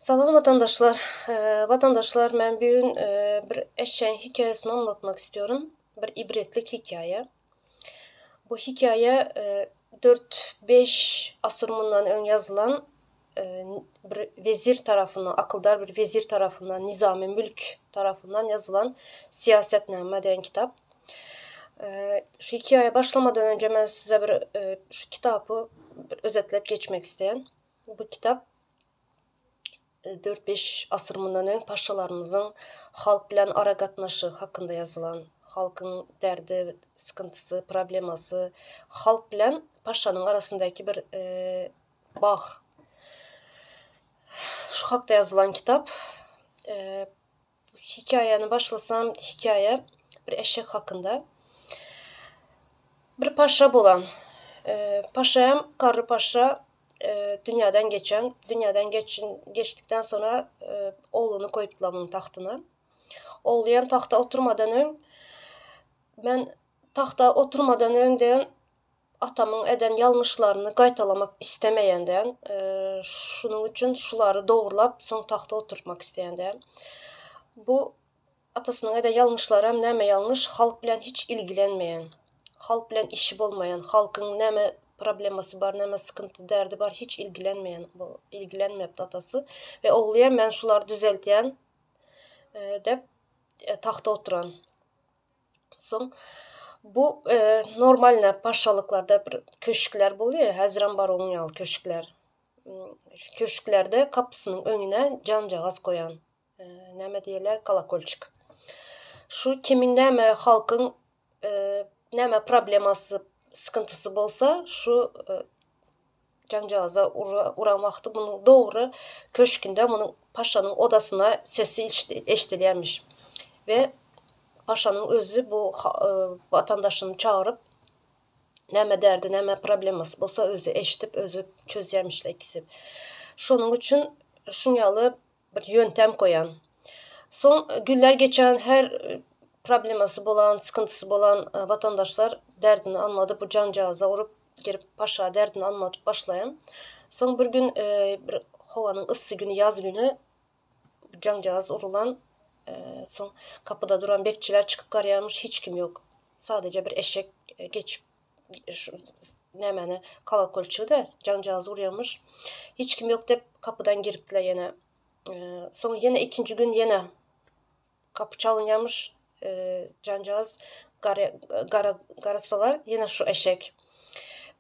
Salam vatandaşlar. Ben bugün bir eşeğin hikayesini anlatmak istiyorum. Bir ibretlik hikaye. Bu hikaye 4-5 asır bundan ön yazılan bir vezir tarafından, akıldar bir vezir tarafından, Nizami Mülk tarafından yazılan siyasetname deyen kitap. Şu hikaye başlamadan önce ben size şu kitabı özetleyip geçmek isteyen. Bu kitap 4-5 asır bundan ön paşalarımızın halk bilen ara qatnaşı hakkında yazılan, halkın derdi, sıkıntısı, probleması, halk bilen paşanın arasındaki bir bağ. Şu hakta yazılan kitap. Hikayeni başlasam, hikaye bir eşek hakkında. Bir paşa bolan. Paşayam Karı Paşa dünyadan geçtikten sonra oğlunu koyupdular bunun taxtına. Oğluyam taxta oturmadan ön ben taxta oturmadan önden atamın eden yanlışlarını qaytalamak istemeyenden şunun için şuları doğrulap son taxta oturtmak isteyenden. Bu atasının eden yanlışları hem näme yanlış, halk bilen hiç ilgilenmeyen, halk bilen işi bolmayan, halkın näme probleması bar, näme sıkıntı, derdi bar hiç ilgilenmepdi atası ve oğluyam ben şuları düzeltýän dep taxta oturan. Soň bu normalne paşalıklarda bir köşkler bolýar, häziram bar oňun ýaly köşkler. Köşklerde kapısının önüne cancağız koyan. Näme diýerler? Kolakolçik. Şu kimin näme halkın näme probleması, sıkıntısı bolsa şu cancağıza uran wagty bunun dogry köşkünde bunun paşanın odasına sesi eşdilýärmiş ve paşanın özü bu vatandaşını çağırıp näme derdi, näme probleması bolsa özü eşdip, özü çözýärmişler ikisi. Şonuň üçin şuňaly bir ýöntem koyan. Son günler geçen her probleması bolan, sıkıntısı bolan vatandaşlar derdini anladı. Bu cancağıza urup girip paşa derdini anlatıp başlayan. Son bir gün bir hovanın ıssy günü, yaz günü cancağız urulan son kapıda duran bekçiler çıkıp garaýarmış, hiç kim yok. Sadece bir eşek geçip nämeni kolakolçyda cancağız urýarmış. Hiç kim yok dep kapıdan giripdiler ýene. Son ýene ikinci gün ýene kapı çalınýarmış. Cancağız garasalar ýene şu eşek.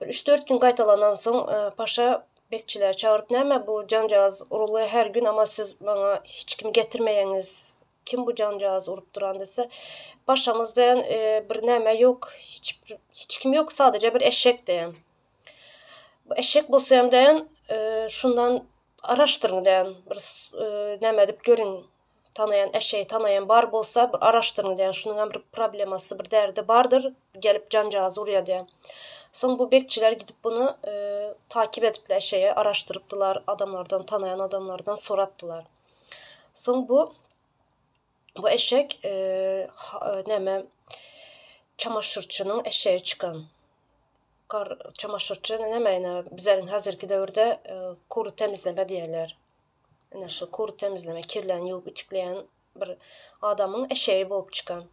Bir 3-4 gün gaýtalanan soň paşa bekçiler çağırıp näme bu cancağız urulýar her gün ama siz bana hiç kim getirmeýäňiz. Kim bu cancağız urup duran dese, paşamızdan bir näme yok, hiç kim yok, sadece bir eşek diýen. Bu eşek bolsam diýen şundan araşdyryň diýen, bir näme dip görüň, tanayan eşeği tanayan bar bolsa bir araşdyryň diýen, şunun bir probleması, bir derdi bardır, gelip cancağız urýar diýen. Soň bu bekçiler gidip bunu takip edipler, eşeği araşdyrypdylar, adamlardan, tanayan adamlardan sorapdylar. Soň bu eşek näme çamaşırçynyň eşeği çıkan. Çamaşırçı näme bizlerin häzirki döwürde kuru temizleme diýerler. Ene şu kuru temizleme, kirlerini ýuwup ütükleýän bir adamyň eşeği bolup çıkan.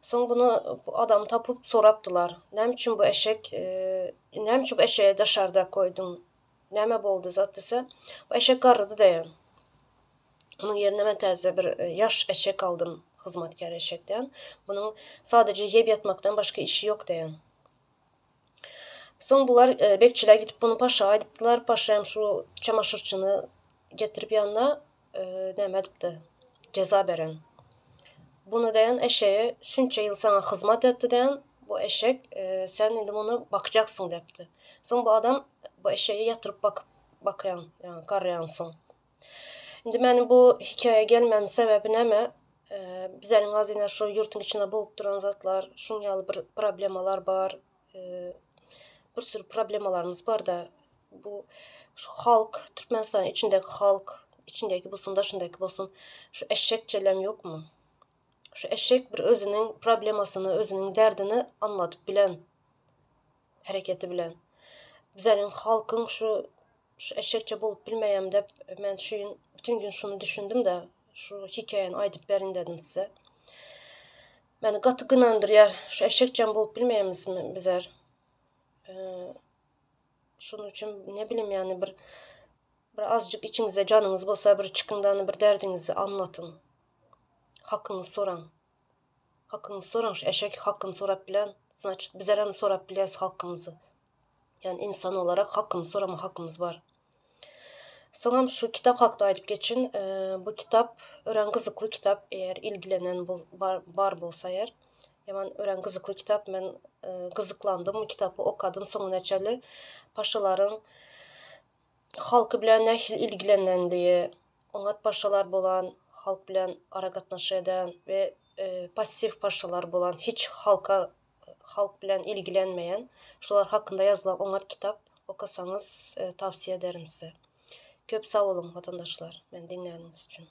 Soň bunu bu adam tapıp sorapdylar. Näme üçin bu eşeği daşarda koýdun? Näme boldy zat dese, bu eşek garrydy diýen. Onun yerine ben täze bir yaş eşek aldım, hyzmatkar eşek diýen. Bunun sadece yep ýatmakdan başga işi yok diýen. Soň bular bekçiler gidip bunu paşa aýdypdylar. Paşam şu çamaşırçyny getirip ýanyna näme dipdi? Ceza beren. Bunu diýen eşeğe şunça ýyl sana hyzmat etdi diýen. Bu eşek sen indi bunu bakacaksın depdi. Soň bu adam bu eşeği ýatyryp bakýan, ýani garaýan soň. Indi menin bu hikaye gelmem sebebi näme? Bizlerin azina şu yurtun içinde bolup duran zatlar, şuň ýaly bir problemalar bar. Bir sürü problemalarımız bar da bu şu halk, Türkmenistan içindeki halk, içindeki bolsun da şundaki bolsun, şu eşekçelem yok mu? Şu eşek bir özünün problemasyny, özünün derdini anlatyp bilen, hereketi bilen. Bizlerin halkın şu şu eşekçe bolup bilmeyem dep men şu bütün gün şunu düşündüm de şu hikayeni aytıp berin dedim size. Meni gaty gynandyrýar. Şu eşekçe bolup bilmeyemizmi bizler? Şunun üçün ne bilim yani bir azjyk içiňizde janyňyz bolsa bir çykyndan bir derdiňizi anlatın. Hakyňyzy soraň. Hakyňyzy soraň, şu eşek hakyny sorap bilen, значит bizler hem sorap bilýäs hakyňyzy. Yani insan olarak hakyny sorama hakymyz bar. Soňam şu kitap hakda aýdyp geçin. Bu kitap ören gyzykly kitap, eğer ilgilenen bar bolsa eger. Yaman ören gyzykly kitap, men gyzyklandym, bu kitapy okadym soňunaçaly. Paşalaryň halky bilen nähili ilgilenendiği, oňat paşalar bolan, halk bilen ara gatnaşy eden we passiv paşalar bolan, hiç halk bilen ilgilenmeyen, şolar hakynda ýazylan oňat kitap okasaňyz tavsiýe ederim size. Köp sag bolun vatandaşlar, meni dinläniňiz üçin.